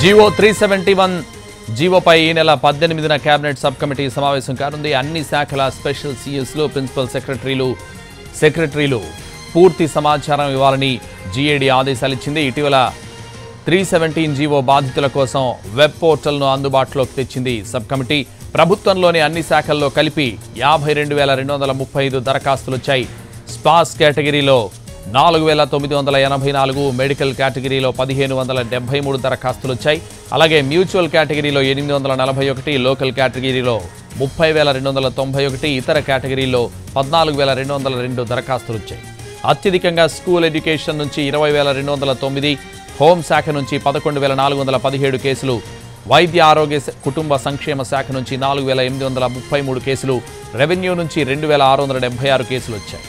GO 371 జీవోపై ఈ నెల 18న cabinet sub committee సమావేశం కానుంది. అన్ని శాఖల స్పెషల్ సీఎస్లు, ప్రిన్సిపల్ సెక్రటరీలు పూర్తి సమాచారం ఇవ్వాలని జీఏడీ ఆదేశాలు ఇచ్చింది. ఇటీవల 317 జీవో బాధితుల కోసం వెబ్ పోర్టల్ను అందుబాటులోకి తెచ్చింది సబ్ కమిటీ. ప్రభుత్వంలోని అన్ని శాఖల్లో కలిపి 52,235 దరఖాస్తులు వచ్చాయి. స్పాస్ కేటగిరీలో 4,984, మెడికల్ కేటగిరీలో 1,573 దరఖాస్తులు వచ్చాయి. అలాగే మ్యూచువల్ కేటగిరీలో 841, లోకల్ కేటగిరీలో 30,291, ఇతర కేటగిరీలో 14,202 దరఖాస్తులు వచ్చాయి. అత్యధికంగా స్కూల్ ఎడ్యుకేషన్ నుంచి 20,209, హోం శాఖ నుంచి 11,417 కేసులు, వైద్య ఆరోగ్య కుటుంబ సంక్షేమ శాఖ నుంచి 4,833 కేసులు, రెవెన్యూ నుంచి 2,676 కేసులు వచ్చాయి.